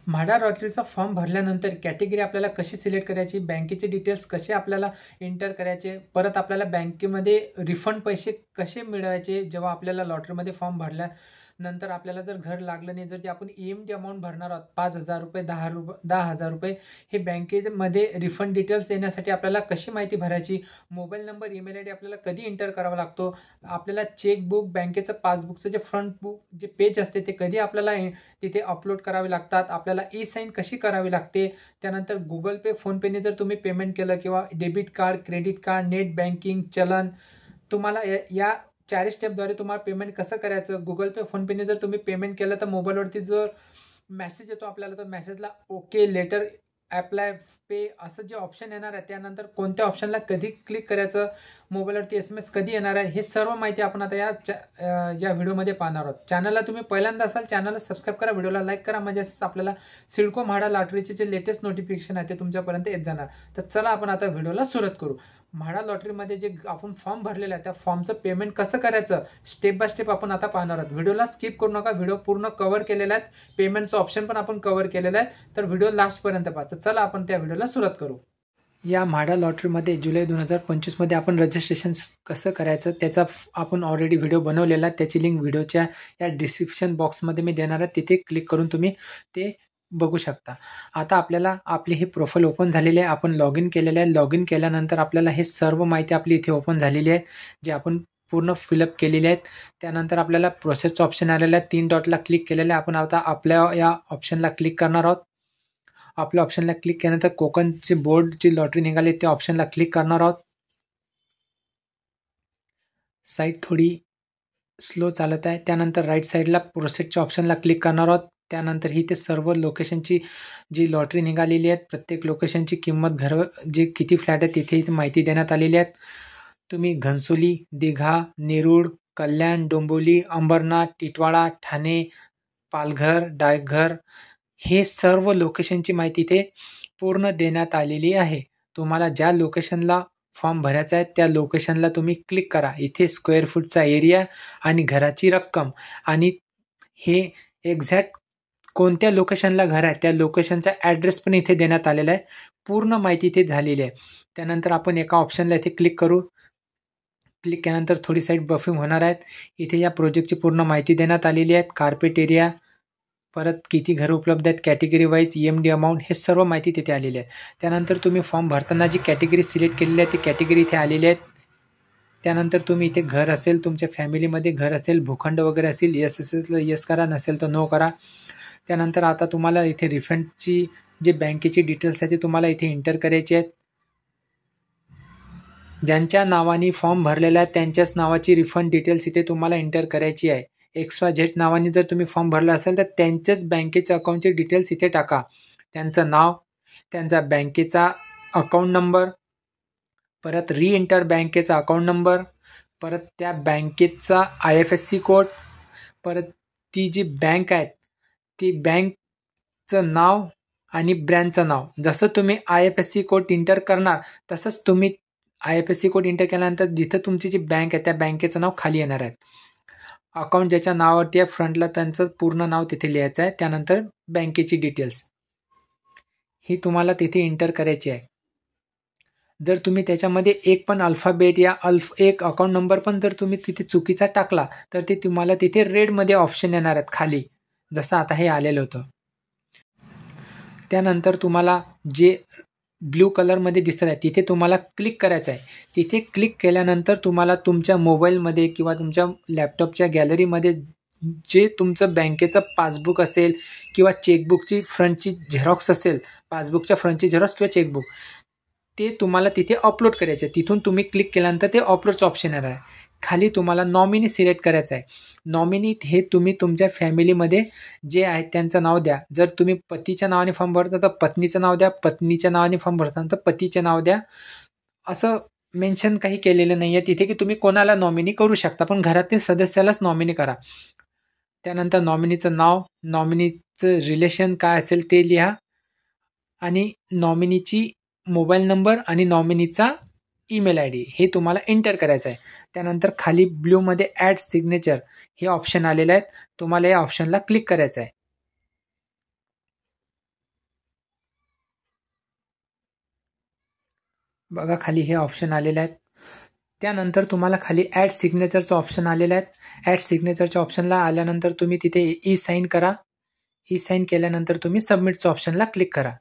MHADA लॉटरीचा form भरल्यानंतर category आपल्याला कशी सिलेक्ट करायची, बँकेचे डिटेल्स कसे आपल्याला एंटर करायचे, परत आपल्याला बँकेमध्ये रिफंड पैसे कसे मिळवायचे, जेव्हा आपल्याला लॉटरीमध्ये फॉर्म भरल्यानंतर आपल्याला जर घर लागलं नाही, जर ते आपण EMD अमाऊंट भरणार आहोत ₹5,000 ₹10,000 हे बँकेमध्ये रिफंड डिटेल्स येण्यासाठी आपल्याला कशी माहिती भरायची, मोबाईल नंबर, ईमेल आयडी आपल्याला कधी एंटर करावा लागतो, आपल्याला चेकबुक, बँकेचं पासबुकचं जे फ्रंट बुक जे पेज असते ते कधी आपल्याला तिथे अपलोड करावे लागतात, आपल्याला साइन कशी करावी लागते, त्यानंतर Google पे, फोनपेने जर तुम्ही पेमेंट केलं किंवा debit card, credit card, net banking, चलन, तुम्हाला या 4 स्टेपद्वारे तुम्हाला पेमेंट कसं करायचं. Google पे, फोनपेने जर तुम्ही पेमेंट केलं तर मोबाईलवरती जर मेसेज येतो आपल्याला, तर मेसेजला ओके, लेटर, ॲप्लाय पे असं जे ऑप्शन येणार आहे, त्यानंतर कोणत्या ऑप्शनला कधी क्लिक करायचं, मोबाईलवरती SMS कधी येणार आहे, हे सर्व माहिती आपण आता या व्हिडिओमध्ये पाहणार आहोत. चॅनलला तुम्ही पहिल्यांदा असाल, चॅनलला सबस्क्राईब करा, व्हिडिओला लाईक करा, म्हणजे असंच आपल्याला सिडको म्हाडा लॉटरीचे जे लेटेस्ट नोटिफिकेशन आहे ते तुमच्यापर्यंत येत जाणार. तर चला आपण आता व्हिडिओला सुरुवात करू. म्हाडा लॉटरीमध्ये जे आपण फॉर्म भरलेला आहे त्या फॉर्मचं पेमेंट कसं करायचं स्टेप बाय स्टेप आपण आता पाहणार आहोत. व्हिडिओला स्किप करू नका, व्हिडिओ पूर्ण कव्हर केलेला आहे, पेमेंटचं ऑप्शन पण आपण कव्हर केलेलं आहे, तर व्हिडिओ लास्टपर्यंत पहा. तर चला आपण त्या व्हिडिओला सुरुवात करू. या म्हाडा लॉटरीमध्ये जुलै 2025मध्ये आपण रजिस्ट्रेशन कसं करायचं त्याचा आपण ऑलरेडी व्हिडिओ बनवलेला आहे, त्याची लिंक व्हिडिओच्या या डिस्क्रिप्शन बॉक्समध्ये मी देणार आहे, तिथे क्लिक करून तुम्ही ते बघू शकता. आता आपल्याला आपली ही प्रोफाईल ओपन झालेली आहे, आपण लॉग इन केलेलं आहे. लॉग इन केल्यानंतर आपल्याला हे सर्व माहिती आपली इथे ओपन झालेली आहे, जे आपण पूर्ण फिलअप केलेली आहेत. त्यानंतर आपल्याला प्रोसेसचं ऑप्शन आलेलं आहे, 3 डॉटला क्लिक केलेलं आहे. आपण आता आपल्या या ऑप्शनला क्लिक करणार आहोत. आपल्या ऑप्शनला क्लिक केल्यानंतर कोकणची बोर्डची लॉटरी निघाली त्या ऑप्शनला क्लिक करणार आहोत. साईट थोडी स्लो चालत आहे. त्यानंतर राईट साईडला प्रोसेसच्या ऑप्शनला क्लिक करणार आहोत. त्यानंतर ही ते सर्व लोकेशनची जी लॉटरी निघालेली आहेत, प्रत्येक लोकेशनची किंमत, घर जे किती फ्लॅट आहेत तिथे माहिती देण्यात आलेली आहेत. तुम्ही घनसोली, दिघा, नेरूळ, कल्याण, डोंबिवली, अंबरनाथ, टिटवाळा, ठाणे, पालघर, डाकघर हे सर्व लोकेशनची माहिती इथे पूर्ण देण्यात आलेली आहे. तुम्हाला ज्या लोकेशनला फॉर्म भरायचा आहे त्या लोकेशनला तुम्ही क्लिक करा. इथे स्क्वेअर फूटचा एरिया आणि घराची रक्कम आणि हे एक्झॅक्ट कोणत्या लोकेशनला घर आहे त्या लोकेशनचा ॲड्रेस पण इथे देण्यात आलेला आहे. पूर्ण माहिती इथे झालेली आहे. त्यानंतर आपण एका ऑप्शनला इथे क्लिक करू. क्लिक केल्यानंतर थोडी साईट बफिंग होणार आहेत. इथे या प्रोजेक्टची पूर्ण माहिती देण्यात आलेली आहे. कार्पेट एरिया, परत किती घरं उपलब्ध आहेत, कॅटेगरी वाईज, EMD अमाऊंट, हे सर्व माहिती तिथे आलेली आहे. त्यानंतर तुम्ही फॉर्म भरताना जी कॅटेगरी सिलेक्ट केलेली आहे ती कॅटेगरी इथे आलेली आहेत. त्यानंतर तुम्ही इथे घर असेल, तुमच्या फॅमिलीमध्ये घर असेल, भूखंड वगैरे असेल, यस असेल तर यस करा, नसेल तर नो करा. त्यानंतर आता तुम्हाला इथे रिफंडची जे बँकेची डिटेल्स आहे ते तुम्हाला इथे एंटर करायचे आहेत. ज्यांच्या नावाने फॉर्म भरलेला आहे त्यांच्याच नावाची रिफंड डिटेल्स इथे तुम्हाला एंटर करायची आहे. XYZ नावाने जर तुम्ही फॉर्म भरला असेल तर त्यांच्याच बँकेच्या अकाउंटचे डिटेल्स इथे टाका. त्यांचं नाव, त्यांचा बँकेचा अकाउंट नंबर, परत एंटर बँकेचा अकाउंट नंबर, परत त्या बँकेचा IFSC कोड, परत ती जी बँक आहे ती बँकचं नाव आणि ब्रँचचं नाव. जसं तुम्ही IFSC कोड एंटर करणार तसंच तुम्ही IFSC कोड एंटर केल्यानंतर जिथं तुमची जी बँक आहे त्या बँकेचं नाव खाली येणार आहे. अकाउंट ज्याच्या नावावरती आहे फ्रंटला त्यांचं पूर्ण नाव तिथे लिहायचं आहे. त्यानंतर बँकेची डिटेल्स ही तुम्हाला तिथे एंटर करायची आहे. जर तुम्ही त्याच्यामध्ये एक पण अल्फाबेट या एक अकाउंट नंबर पण जर तुम्ही तिथे चुकीचा टाकला तर ते तुम्हाला तिथे रेडमध्ये ऑप्शन येणार आहेत खाली, जसं आता हे आलेलं होतं. त्यानंतर तुम्हाला जे ब्ल्यू कलरमध्ये दिसत आहे तिथे तुम्हाला क्लिक करायचं आहे. तिथे क्लिक केल्यानंतर तुम्हाला तुमच्या मोबाईलमध्ये किंवा तुमच्या लॅपटॉपच्या गॅलरीमध्ये जे तुमचं बँकेचं पासबुक असेल किंवा चेकबुकची फ्रंटची झेरॉक्स असेल, पासबुकच्या फ्रंटची झेरॉक्स किंवा चेकबुक, ते तुम्हाला तिथे अपलोड करायचे. तिथून तुम्ही क्लिक केल्यानंतर ते अपलोडचं ऑप्शन येणार आहे. खाली तुम्हाला नॉमिनी सिलेक्ट करायचं आहे. नॉमिनी हे तुम्ही तुमच्या फॅमिलीमध्ये जे आहेत त्यांचं नाव द्या. जर तुम्ही पतीच्या नावाने फॉर्म भरता तर पत्नीचं नाव द्या, पत्नीच्या नावाने फॉर्म भरता तर पतीचे नाव द्या. असं मेन्शन काही केलेलं नाही आहे तिथे की तुम्ही कोणाला नॉमिनी करू शकता, पण घरातील सदस्यालाच नॉमिनी करा. त्यानंतर नॉमिनीचं नाव, नॉमिनीचं रिलेशन काय असेल ते लिहा आणि नॉमिनीची मोबाईल नंबर आणि नॉमिनीचा ईमेल ID हे तुम्हाला एंटर करायचं आहे. त्यानंतर खाली ब्ल्यूमध्ये ॲड सिग्नेचर हे ऑप्शन आलेलं आहे. तुम्हाला या ऑप्शनला क्लिक करायचं आहे. बघा खाली हे ऑप्शन आलेले आहेत. त्यानंतर तुम्हाला खाली ॲड सिग्नेचरचं ऑप्शन आलेलं आहेत. ॲड सिग्नेचरच्या ऑप्शनला आल्यानंतर तुम्ही तिथे ई साईन करा. ई साईन केल्यानंतर तुम्ही सबमिटच्या ऑप्शनला क्लिक करा.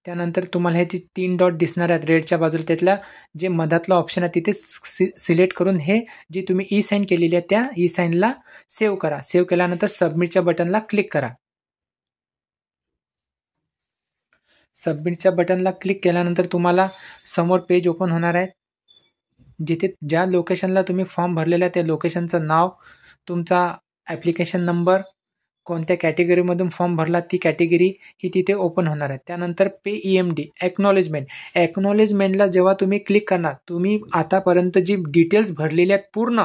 त्यानंतर तुम्हाला हे 3 डॉट दिसणार आहेत रेडच्या बाजूला, त्यातला जे मधातला ऑप्शन आहे तिथे सिलेक्ट करून हे जी तुम्ही ई साईन केलेली आहे त्या ई साईनला सेव्ह करा. सेव्ह केल्यानंतर सबमिटच्या बटनला क्लिक करा. सबमिटच्या बटनला क्लिक केल्यानंतर तुम्हाला समोर पेज ओपन होणार आहे. जिथे ज्या लोकेशनला तुम्ही फॉर्म भरलेला आहे त्या लोकेशनचं नाव, तुमचा ॲप्लिकेशन नंबर, कोणत्या कॅटेगरीमधून फॉर्म भरला ती कॅटेगरी ही तिथे ओपन होणार आहे. त्यानंतर पे EMD ॲक्नॉलेजमेंटला जेव्हा तुम्ही क्लिक करणार, तुम्ही आतापर्यंत जी डिटेल्स भरलेल्या आहेत पूर्ण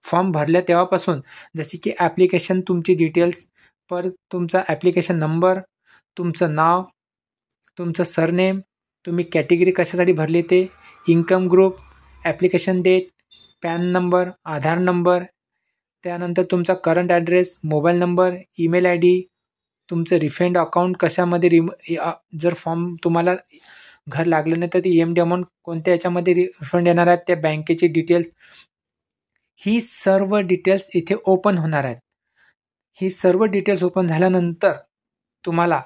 फॉर्म भरल्या तेव्हापासून, जसे की ॲप्लिकेशन तुमची डिटेल्स, परत तुमचा ॲप्लिकेशन नंबर, तुमचं नाव, तुमचं सरनेम, तुम्ही कॅटेगरी कशासाठी भरली ते, income group, application date, PAN number, Aadhaar number, त्यानंतर तुमचा current address, mobile number, email ID, तुमचं रिफंड अकाउंट कशामध्ये जर फॉर्म तुम्हाला घर लागलं नाही तर ती EMD अमाऊंट कोणत्या याच्यामध्ये रिफंड येणार आहेत, त्या बँकेची डिटेल्स, ही सर्व डिटेल्स इथे ओपन होणार आहेत. ही सर्व डिटेल्स ओपन झाल्यानंतर तुम्हाला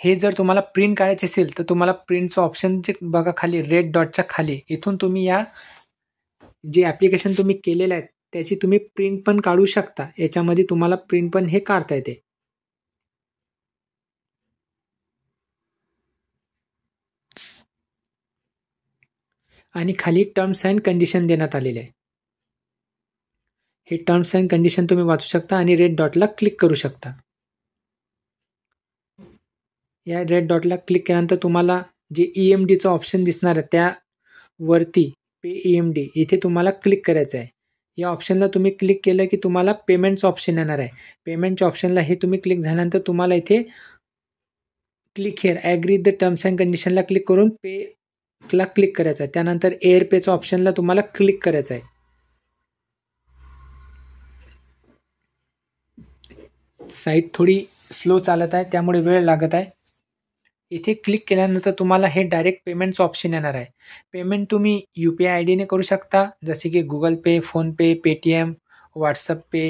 हे जर तुम्हाला प्रिंट काढायचे असेल तर तुम्हाला प्रिंटचं ऑप्शन जे बघा खाली रेड डॉटच्या खाली, इथून तुम्ही या जे ॲप्लिकेशन तुम्ही केलेलं आहे त्याची तुम्ही प्रिंट पण काढू शकता. याच्यामध्ये तुम्हाला प्रिंट पण हे काढता येते. आणि खाली टर्म्स अँड कंडिशन देण्यात आलेले आहे. हे टर्म्स अँड कंडिशन तुम्ही वाचू शकता आणि रेड डॉटला क्लिक करू शकता. या रेड डॉटला क्लिक केल्यानंतर तुम्हाला जे EMDचं ऑप्शन दिसणार आहे त्यावरती पे EMD इथे तुम्हाला क्लिक करायचं आहे. या ऑप्शनला तुम्ही क्लिक केलं की तुम्हाला पेमेंटचं ऑप्शन येणार आहे. पेमेंटच्या ऑप्शनला हे तुम्ही क्लिक झाल्यानंतर तुम्हाला इथे click here agree the terms and कंडिशनला क्लिक करून पेला क्लिक करायचं आहे. त्यानंतर एअर पेचं ऑप्शनला तुम्हाला क्लिक करायचं आहे. साईट थोडी स्लो चालत आहे त्यामुळे वेळ लागत आहे. इथे क्लिक केल्यानंतर तुम्हाला हे डायरेक्ट पेमेंटचं ऑप्शन येणार आहे. पेमेंट तुम्ही UPI ID ने करू शकता, जसे की गुगल पे, फोनपे, पेटीएम, व्हॉट्सअप पे,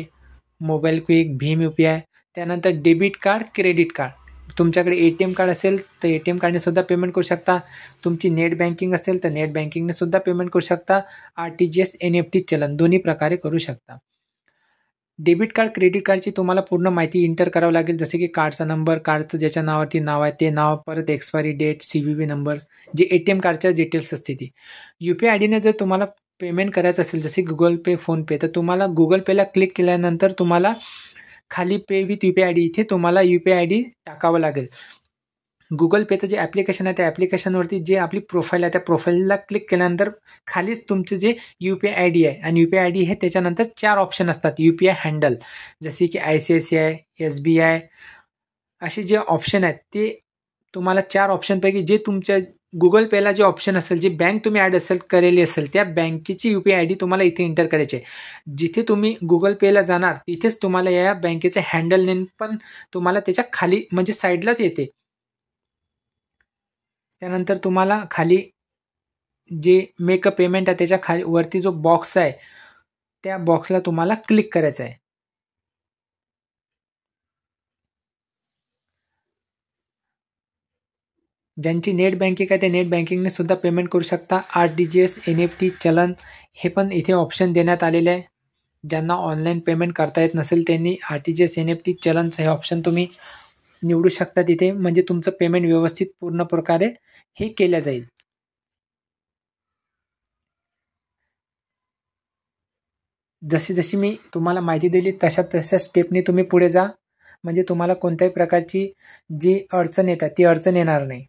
मोबाईल क्विक, भीम UPI. त्यानंतर डेबिट कार्ड, क्रेडिट कार्ड, तुमच्याकडे ATM कार्ड असेल तर ATM कार्डने सुद्धा पेमेंट करू शकता. तुमची नेट बँकिंग असेल तर नेट बँकिंगने सुद्धा पेमेंट करू शकता. RTGS, NEFT चलन दोन्ही प्रकारे करू शकता. डेबिट कार्ड, क्रेडिट कार्डची तुम्हाला पूर्ण माहिती एंटर करावं लागेल, जसे की कार्डचा नंबर, कार्डचं ज्याच्या नावावरती नाव आहे ते नाव, परत एक्सपायरी डेट, CVV नंबर, जे ATM कार्डच्या डिटेल्स असते ती. UPI ID ने जर तुम्हाला पेमेंट करायचं असेल जसे गुगल पे, फोनपे, तर तुम्हाला गुगल पेला क्लिक केल्यानंतर तुम्हाला खाली पे विथ UPI ID इथे तुम्हाला UPI ID टाकावं लागेल. गुगल पेचं जे ॲप्लिकेशन आहे त्या ॲप्लिकेशनवरती जे आपली प्रोफाईल आहे त्या प्रोफाईलला क्लिक केल्यानंतर खालीच तुमचं जे UPI ID आहे आणि UPI ID हे त्याच्यानंतर 4 ऑप्शन असतात UPI हँडल, जसे की ICICI, SBI, असे जे ऑप्शन आहेत ते तुम्हाला 4 ऑप्शनपैकी जे तुमच्या गुगल पेला जे ऑप्शन असेल, जे बँक तुम्ही ॲड केलेली असेल त्या बँकेची UPI ID तुम्हाला इथे एंटर करायची आहे. जिथे तुम्ही गुगल पेला जाणार तिथेच तुम्हाला या बँकेचे हँडल नेम पण तुम्हाला त्याच्या खाली म्हणजे साईडलाच येते. त्यानंतर तुम्हाला खाली जे मेक अ पेमेंट आहे त्याच्या खाली वरती जो बॉक्स आहे त्या बॉक्सला तुम्हाला क्लिक करायचं आहे. ज्यांची नेट बँकिंग आहे ते नेट बँकिंगने सुद्धा पेमेंट करू शकता. RTGS, NEFT चलन हे पण इथे ऑप्शन देण्यात आलेले आहे. ज्यांना ऑनलाईन पेमेंट करता येत नसेल त्यांनी RTGS, NEFT चलनचं हे ऑप्शन तुम्ही निवडू शकता तिथे, म्हणजे तुमचं पेमेंट व्यवस्थित पूर्ण प्रकारे हे केलं जाईल. जशी मी तुम्हाला माहिती दिली तशा स्टेपने तुम्ही पुढे जा, म्हणजे तुम्हाला कोणत्याही प्रकारची जी अडचण येतात ती अडचण येणार नाही.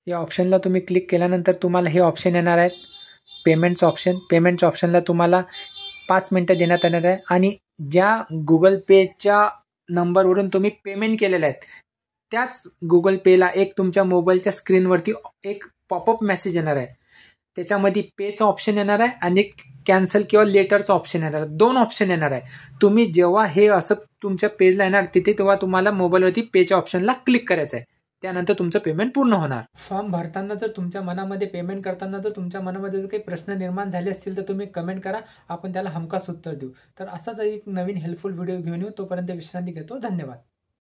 या ऑप्शनला तुम्ही क्लिक केल्यानंतर तुम्हाला हे ऑप्शन येणार आहेत पेमेंटचं ऑप्शन. पेमेंटच्या ऑप्शनला तुम्हाला 5 मिनटं देण्यात येणार आहे आणि ज्या गुगल पेच्या नंबरवरून तुम्ही पेमेंट केलेलं आहे त्याच गुगल पेला एक तुमच्या मोबाईलच्या स्क्रीनवरती एक पॉपअप मेसेज येणार आहे. त्याच्यामध्ये पेचं ऑप्शन येणार आहे आणि कॅन्सल किंवा लेटरचं ऑप्शन येणार आहे. 2 ऑप्शन येणार आहे. तुम्ही जेव्हा हे असं तुमच्या पेजला येणार तिथे तेव्हा तुम्हाला मोबाईलवरती पेच्या ऑप्शनला क्लिक करायचं आहे. त्यानंतर तुमचं पेमेंट पूर्ण होणार. फॉर्म भरताना जर तुमच्या मनामध्ये पेमेंट करताना जर तुमच्या मनामध्ये जर काही प्रश्न निर्माण झाले असतील तर तुम्ही कमेंट करा, आपण त्याला हमखास उत्तर देऊ. तर असाच एक नवीन हेल्पफुल व्हिडिओ घेऊन येऊ. तोपर्यंत विश्रांती घेतो. धन्यवाद.